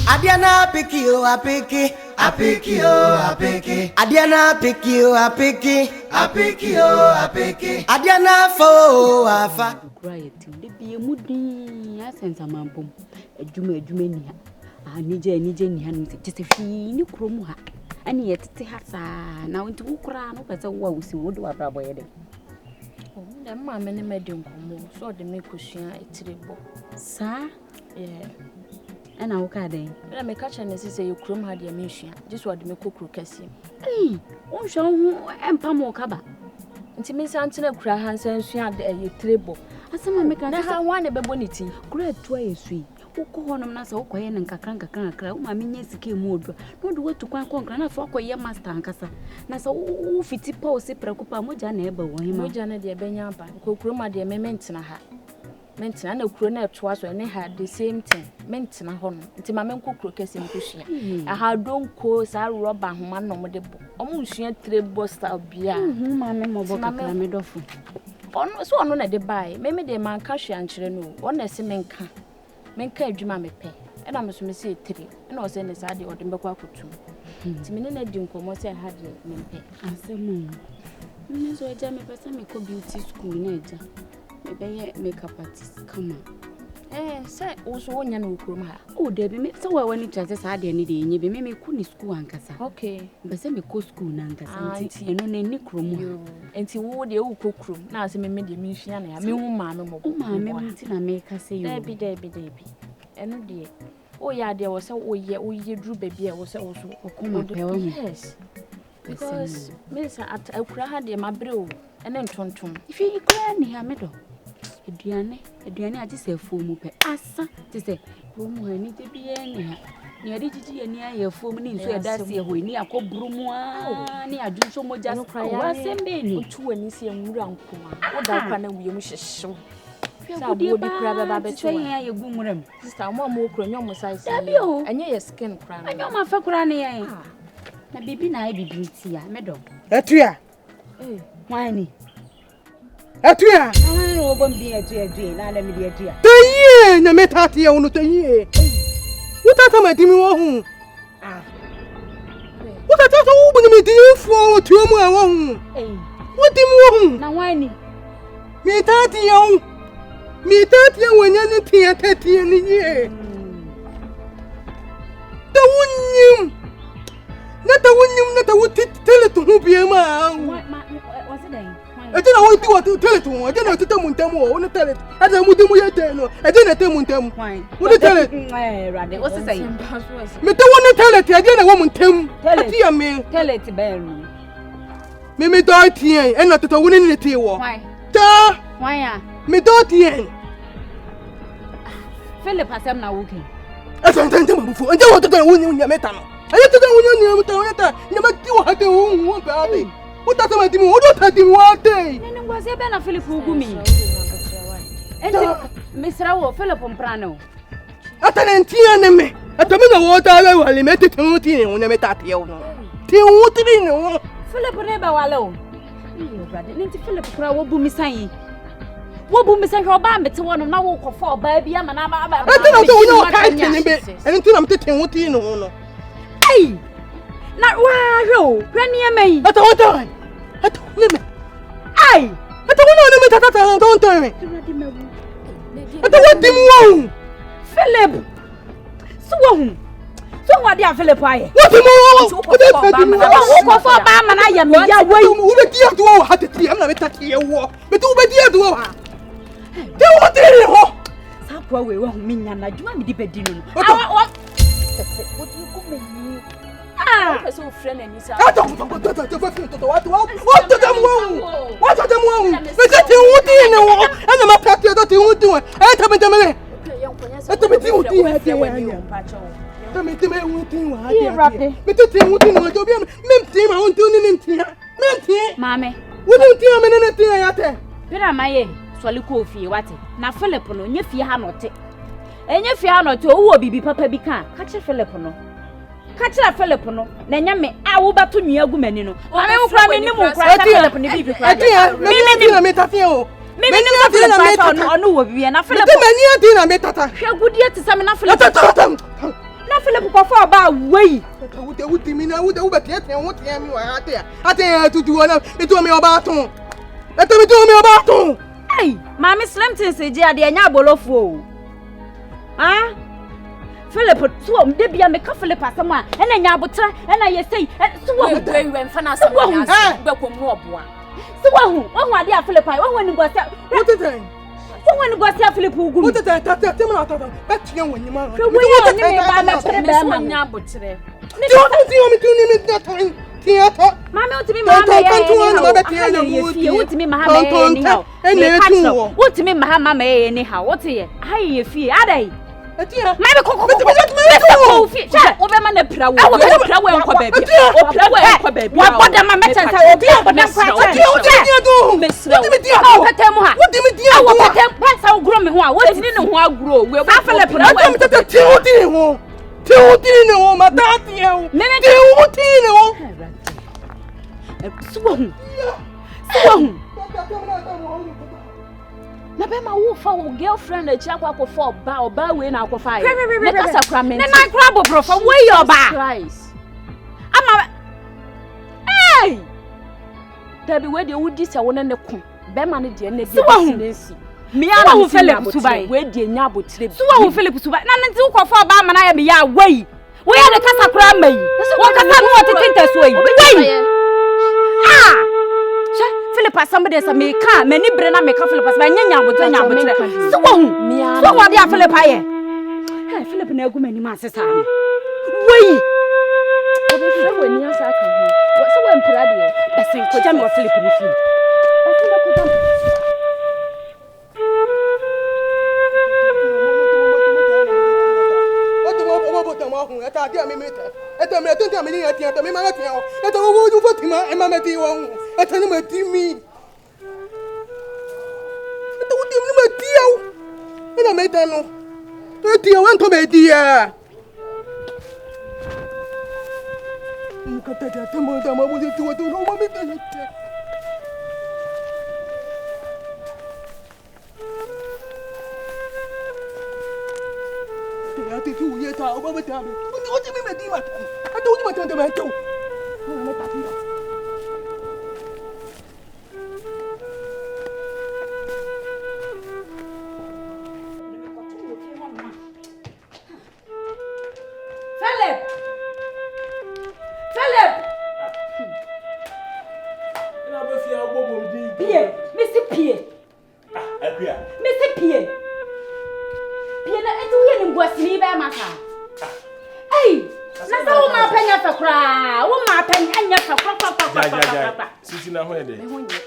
Adiana Apiki, Apiki, Apiki, Apiki. Adiana Apiki, Apiki, Apiki, Apiki. Adiana fo afa. Quiet. The be a moody. I sense a mampum. A jumeni. I need any hand. Just a few crumha. And yet, it has now into Ukraine. But a wow, see what do I rub away. Oh, the mamma made you come. So the make cushion a triple. Sir? Yeah. And how can they? I make catch and say you crum had your mission. Just what the cook cassim. Hey, oh, show and Pamo Caba. And Miss Antina cry hands and she had a treble. As some make a one a bonity. Great twice sweet. Who call on us all quiet and cacanca cry. My minions came mood. Don't do what to conquer and for your master and cassa. Nasa who fitty pose preocupa moja neighbor when you Mojana de Benyapa, who cruma de mementina hat. Mentina no crone twice when they had the same thing. Mentina hon. It's my men cook in cushion. I had don't cause I rob a man no more the book. Almost she had 3 bosta of beer. Mamma Moboka. On so on at the buy. Maybe the man cash and children. One as a menka. Menka Juma me pay. And I must say 3. And I was in the side or the Mbakwa too. To me, I didn't come I had men pay. I said, so I jam a person make a beauty school nature. Maybe makeup artist. Come on. Say also one young cruma. Oh, Debbie, so when it just had any day, you be me cool school and cassa. Okay, but send me co school and and on any crum. And see what the old cook room. Now, see me made the mission. I mean, mamma, oh, mamma, I make her say, Debbie. And dear. Oh, yeah, there was oh, yeah, drew baby. I was also a common. Yes, because Miss at a crowd, my bro, and then tonton. If you cry near middle. Adriana, I just say foam up. Asa, to say, whom I need to be any. Near Digi and near your 4 minutes, so that's here when near Cobrumoa, near do so much just cry. I send me 2 and you see a muram. What that we wish show. So, dear Babba, saying you boom room. Sister, one more cranium size, and your skin crown. I know my facrani. My baby, I be beauty, meadow. Atria, whiny. Atria, I won't be a dear, now let me be a dear. The year, the metati on the year. What are my demon? What are you opening me dear for 2 more? What do you want? Now, whiny. Metati on me 30 when anything at 30 in the year. The one not the one not I would tell it to who be a man. I don't know what to tell it to. I don't know to tell Muntamo. I want to tell it. I don't know what to tell it. I didn't tell Muntamo. What to tell it? What's the saying? Me don't want to tell it. I didn't want to tell me. Tell it, Baron. Me die here and not to win in the tea war. Why? Why? Me don't here. Philip has them now working. I don't tell before. I don't want to tell you your metal. I don't tell you your metal. You might do what you want, baby. What does my team? What does my one day? And was a Ben of Philip who me? And Mr. Rawo, Philip on Prano. At an enemy. At the middle water, I will make it to tea on the metatio. Till what do you know? Philip never alone. You brother, need to Philip Crow, boom, Miss Sai. What boom, Miss Robam, to one of now walk for baby, and I'm I don't know. I don't I'm taking what you know. Hey! Not why, Granny me. I don't know. I don't know. I don't tell me. I don't want him. Philip. So what, dear Philip? What do you want? For Bama, I am Yahweh. Who would you do? Had to see him at the war. But who would you do? They want to know. Sao we won't mean, and I do want to be Bediide. What do you call me? Ah, so friend and you say, what to them want? What to them want? But that you would do in the war, and I'm a patriot that you would do it. I tell me the minute. Let me do what you have there when you patch on. Tell me the man who think what I did. But the thing would know to be a I won't do anything. Mammy, wouldn't tell me anything I had. But I'm my swallow coffee, what? Now, Philip, no, if you have not. And if you are not, oh, be Papa Bican, catch a Philip. Catch a Philip, no, Nanyame, I will back to me a woman. I will cry in the moon, cry Philip and the people. I Me na Philip ono wo bia na Philip. Me mani adi na me tata. Hwe gudie te sam na Philip. Tata. Na Philip ko fa ba wei. Wuti mi na wuti ubete te wuti ya mi wa ate ya. Ate ya tutu wona me to me oba ton. Eto me to me oba ton. Hey, mama slim tin se je ade anya bolofo o. Ah? Philip, so de bia me ka Philip asem a na nya abotra na ye sei so wo we mfa na asem ya be ko mu oboa so wo ade a Philip ai wo ni gosia wuti ten wo ni gosia Philip ugum wuti ten tata te mo tata be tie woni ma wo ye ni me ba me pre be ma nya abotre ti o mi tu ni me tata Tiata. Mama, what me mama ye what me mama anyhow. What me mama anyhow. What ye? Hi fie adai. Atia. Mama ko fie. Cha, obema na pra wo. Pra wo enko baby. O pra wo enko baby. Wa boda mama chansa obi aboda kwa. Atia do. Mesra. O kata mu ha. What do me dia? O kata pensa o gro me ho a. What ni ne ho agro. We ba fele pra wo. Atia me tata ti o ti ho. Ti o ti ne ho mata ti ho. Ti o ti ne ho. Suwahu. Na Bema wo fa wo girlfriend e chia kwa fa oba we na akwa me ka sacrament. Na kra bobro fa we oba. Christ. Ama hey. Dabi we de wudi se wo ne ko. Bema ne de na de business. Me ana wo Philip Subai. We de nya abotre. Suwahu Philip Subai. Na nti wo fa oba ama na ya me ya we. We ya de ka sacra mai. Wo ka sa no otete so yi. We. Ah! Philip somebody say me ka me ni bre na me ka Philip say nya abotre so wo dia Philip aye hey Philip na egu mani ma sesa me wei obi fre wani asa aka ho so wa mpira de besin ko jam wo Philip ni fi besin ko jam Eta dia me meta. Eta me tenta me ni ati ata me ma ati o. Eta wo wo fatima e ma meti wo. Eta ni meti mi. Eta wo di me meti o. Ina meta no. Eti o anto me dia. Mukata ja tamo tamo wo di tu no ma meta ni. Ati tu ye ta o ba ta me. O ti me di ma. Ati o ni ma ta me to. Ma ta ti. Philip. Ina ba fi agbo bom di. Pie, Mr. Pie. Apia. Mr. Pie. Pie na etu ye ni ngwasini ba maka. Hey, na sa wo ma panya fa kra. Wo ma panya anya fa kra. Sisi na ho ye de. me ho nye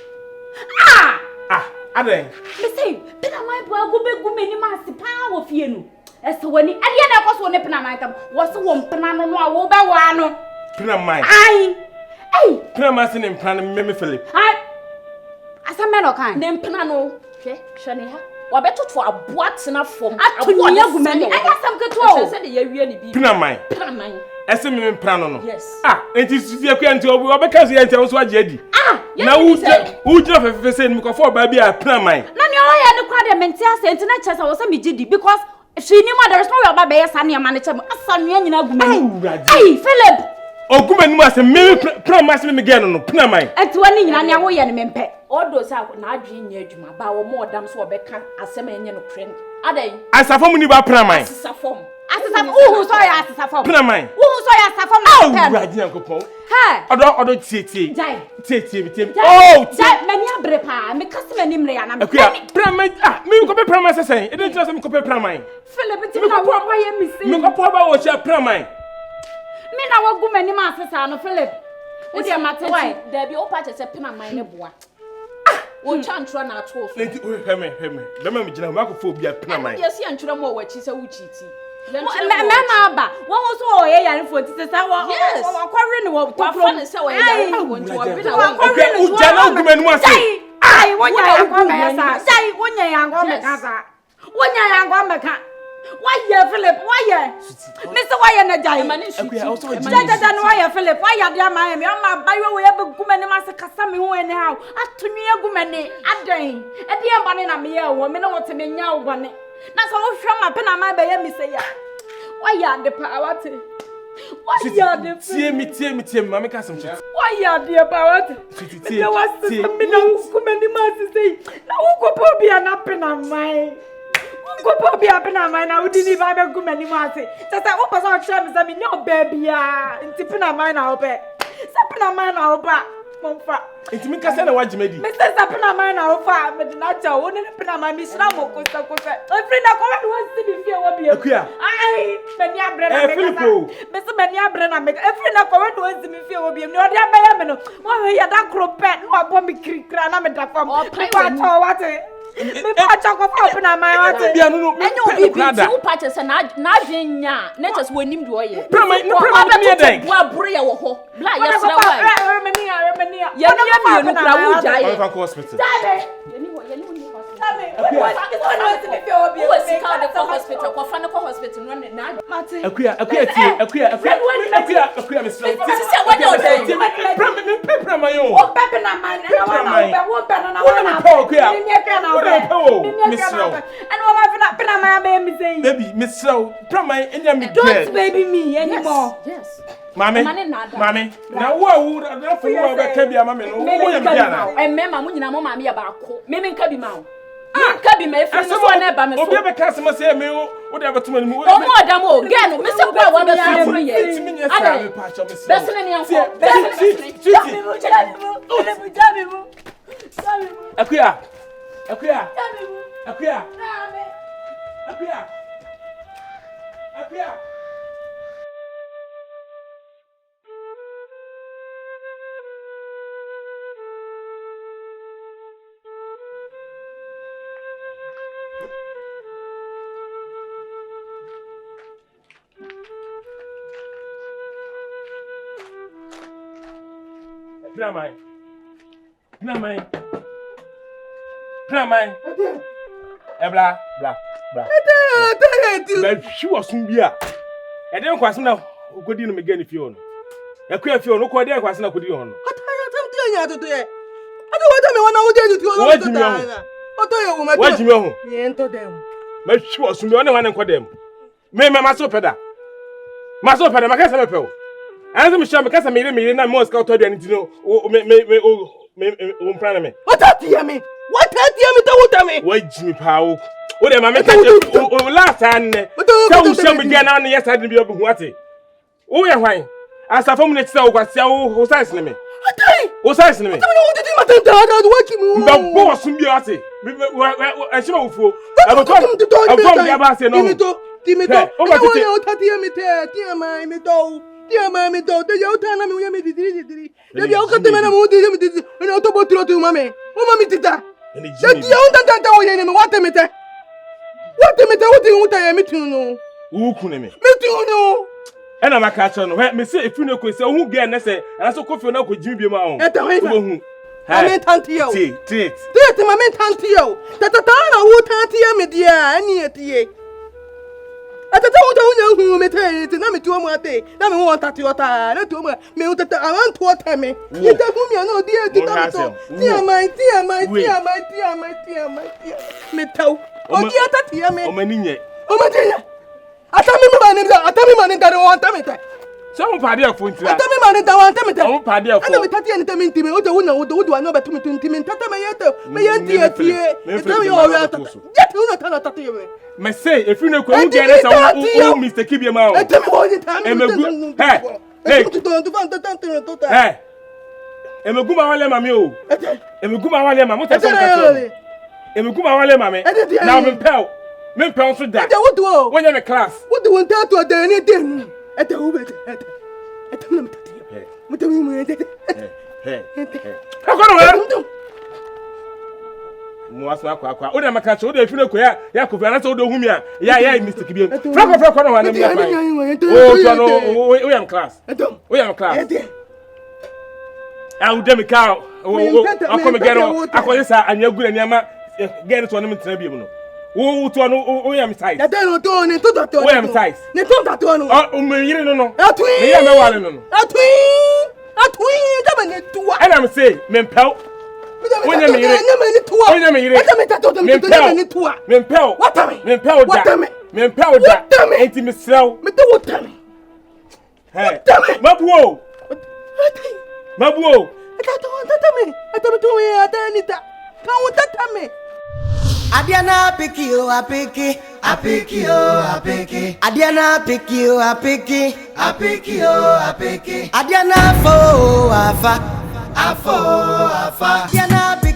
Aden. Me say, Pinaman bo ago begu meni ma sipa wo fie no. Ese wani, ade na ekoso ne Pinaman tam. Wo se wo mpena no no a wo ba wa no. Pinaman. Ai. Ei, Pinaman se ne mpana me Philip. ai. Asa me no kan. ne mpena no hwe ne ha wa betoto aboa tena fom Atonya gu mani. Aya sam keto. se de ye wie ne bi Pinaman. Pinaman Ese me mpana no. Yes. Enti sisi akwa nti obeka so ye nti so age adi. Na ujira fefe se mkofo ba bia Pinaman. Na ne o ya de kwa de menti asenti na chesa wo se me gidi because she ni ma there is no way oba be yes ane ma ne chem asanua nyina gu mani. Ai, Philip. Oguma ni ma se me Pinaman se me gen no Pinaman. Enti wani nyina ne wo ye ne mempe. odo sa na adwe nya adwuma ba wo mo odam so obeka asem enye no kren adan Asafom ni ba Pinaman. asafom Uhu so ya asafom. Pinaman. Uhu so ya asafom na pen. Uradi yankopon. Ha. Odo tie. Jai. Tie. Oh, Jai mani abre pa. Me kasem ni mre ya na me. Pinaman, me ko pe Pinaman sesen. E dey tell me ko pe Pinaman. Philip ti na wo ba ye mi si. Me ko po ba wo chia Pinaman. Me na wo gu mani ma asesa no Philip. Wo dia mate why? there be opa che Pinaman ne boa wo chantro na ato so Lenti o heme. Bema me gina ma ko fo bia Pinaman. yes ya ntwura mo wachi se wuchiti Mama ba. Wo so o ye yare fo ti se sa wo. Yes. Wo kware ni wo to wa fa ne se wo ye da wo nti wo bi na wo Okay, o jana oguma ni ase. Ai, wonya ya ngwa me sa. Sai wonya ya ngwa me ka sa. Wonya ya ngwa me ka. Why, Philip? Why, Mr. Why, and a giant? Jaja, why, Philip? Why, dear Miami? I'm by your way, but Gumani Master Cassami, who anyhow. At to me, a Gumani, a day. A dear banana, me a woman, what to me now, one. That's all from my pen, my baby, say. Why are the power? Why are the see me, Mamma Cassim? Why are the power? There was some many months to say. Now, who could be an up in a mine? Who could be up in a mine? I wouldn't even have a good many months. Just I open our chambers, I mean, no baby, and tipping a mine out there. Sapping a mine out back. It's me, Cassandra, what you made. Mr. Sapina, mine, our farm, but not your own Pinaman, Miss Ramo, Costa. A friend wants to be here, will be a I, Benya Brenna, Mr. Benya Brenna, make a friend of Corinth wants to be here, will be no other Bayamino. Why are that crop pet, no bomb creek, Granameta from water. Me patch up open my water. And you be 2 patches and not Jenya, let us win him to a year. What bray or ho? Black, baby me anymore. Yes. Mommy, now what would I for you can be a mammy? And Mamma, when you know mammy about Mimmy can be mouth. Can be made for someone ever, Miss Obiaba customer say me, whatever to me. Oh, Madame, again, Mr. Brown, what I'm for you. That's an Akua. Pinaman. Blah. She was soon be a. I don't question now. Good in again if you own. A queer if you know what I was not good on. What I don't want to do. What do you know? Enter them. But she was soon one and call them. May my master peda. Master peda, my cousin Apple. I am sure because I made a million and more scout to do anything. Oh, me, plan me. What that hear me? What that hear me? Wait, Jimmy Powell. What am I making? Last time, so shall begin on yesterday be able to what it. Oh, yeah, why? As a family itself was so size me. What size me? The boss will be at it. I show for. I will come to the Abbas and Timito. Dear mammy, don't the Yotana Mudidi. The Yokatamana Mudidi, and Autobotro to mammy. Oh, mammy did that. And the Yonda, what a meter. What a meter, what I am to know. Who couldn't me? Me know. And I'm a catcher. Let me say if you know, who get necessary, and I so coffee now with Jimmy Mount. At the home. I meant Tantio. Take my man Tantio. That a town would Tantia Media, and near tea. I don't know who met it, and I'm to my day. I don't want that your time. I told me that I want to tell me. You tell me, I know, dear, my Metal. Oh, dear, me. Oh, my dear. I tell me money that I want to some party of food. I tell me money that I want to tell party of food. I tell me to me, what the one would I know about 20 minutes. Tell me, my dear, tell me all that. Get you not tell that to you. Me say if you know who get us oh Mr. Kibiama. Tell me what the time. Hey. Hey. Emeguma wale mami o. Emeguma wale mama. What say? Emeguma wale mami. Now me pell so that. What do? When you in class. What do you want to do anything? At the Uber. At the Mwaswa kwa ode makacho ode fune ko ya ko fana so ode humia ya Mr. Kibiem frako no wana mi afa oh so no we am class I would dem ka o akome gero akoye sa anyagura niama gero to no mtena biem no Who to no am size. That I don't need to that. Who am size. Ne to that one. Oh, me no. A twin. Me am wale no. A twin. That man to what? And I'm say, mempel. Onya me yire. Onya me yire. Mempel. What am I? Mempel da. Mempel da. Enti me sraw. Me do what am I? Hey. Mabuo. Mabuo. Adiana Apiki, Apiki, Apiki, Apiki. Adiana Apiki, Apiki, Apiki, Apiki. Adiana fo afa, afo afa. Adiana Apiki.